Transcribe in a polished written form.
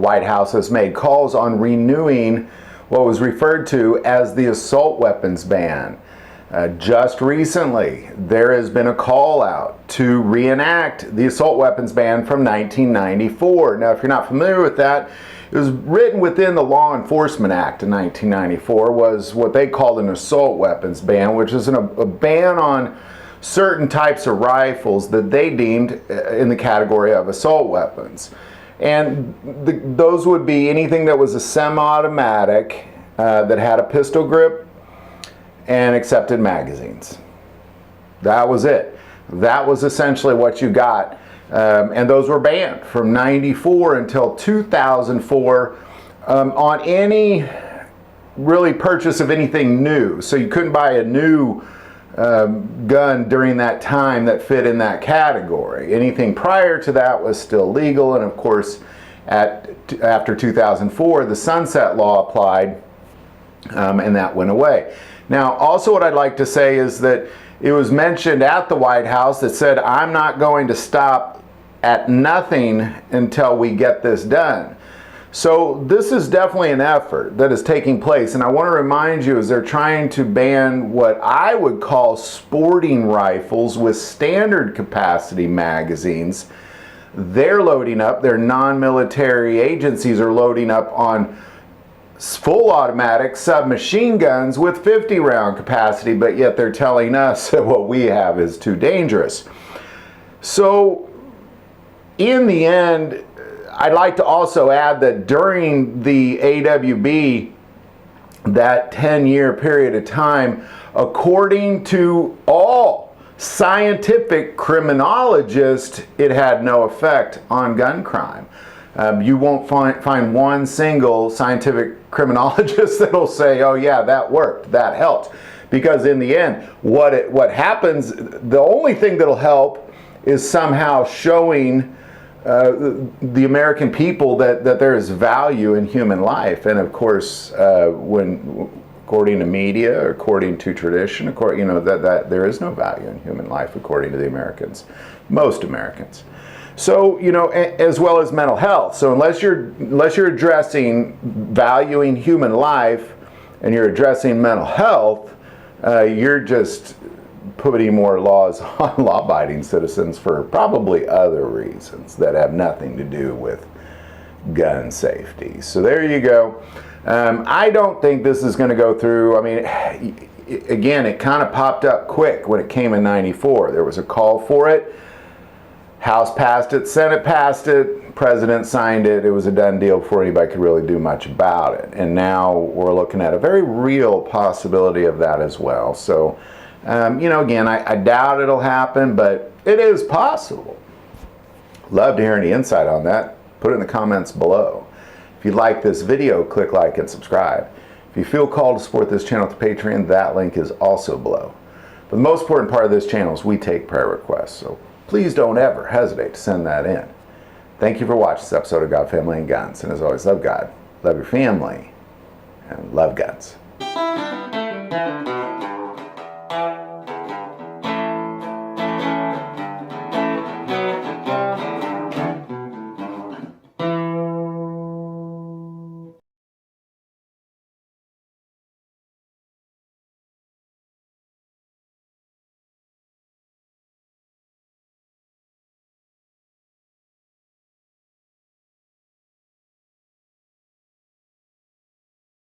White House has made calls on renewing what was referred to as the assault weapons ban. Just recently, there has been a call out to reenact the assault weapons ban from 1994. Now, if you're not familiar with that, it was written within the Law Enforcement Act in 1994, was what they called an assault weapons ban, which is a ban on certain types of rifles that they deemed in the category of assault weapons. And those would be anything that was a semi-automatic that had a pistol grip and accepted magazines. That was it. That was essentially what you got. And those were banned from 94 until 2004 on any really purchase of anything new. So you couldn't buy a new gun during that time that fit in that category. Anything prior to that was still legal, and of course after 2004 the Sunset Law applied, and that went away. Now also what I'd like to say is that it was mentioned at the White House that said, I'm not going to stop at nothing until we get this done. So this is definitely an effort that is taking place, and I want to remind you, as they're trying to ban what I would call sporting rifles with standard capacity magazines, they're loading up, their non-military agencies are loading up on full automatic submachine guns with 50 round capacity, but yet they're telling us that what we have is too dangerous. So in the end, I'd like to also add that during the AWB, that 10-year period of time, according to all scientific criminologists, it had no effect on gun crime. You won't find one single scientific criminologist that'll say, oh yeah, that worked, that helped. Because in the end, what happens, the only thing that'll help is somehow showing the American people that there is value in human life. And of course, according to media, according to tradition, that there is no value in human life according to the Americans, most Americans. So, as well as mental health. So unless you're addressing valuing human life and you're addressing mental health, you're just putting more laws on law-abiding citizens for probably other reasons that have nothing to do with gun safety. So there you go. I don't think this is going to go through. I mean, again, it kind of popped up quick when it came in 94. There was a call for it. House passed it, Senate passed it, President signed it. It was a done deal before anybody could really do much about it. And now we're looking at a very real possibility of that as well. So, again, I doubt it'll happen, but it is possible. Love to hear any insight on that. Put it in the comments below. If you like this video, click like and subscribe. If you feel called to support this channel with Patreon, that link is also below. But the most important part of this channel is we take prayer requests, so please don't ever hesitate to send that in. Thank you for watching this episode of God, Family, and Guns. And as always, love God, love your family, and love guns.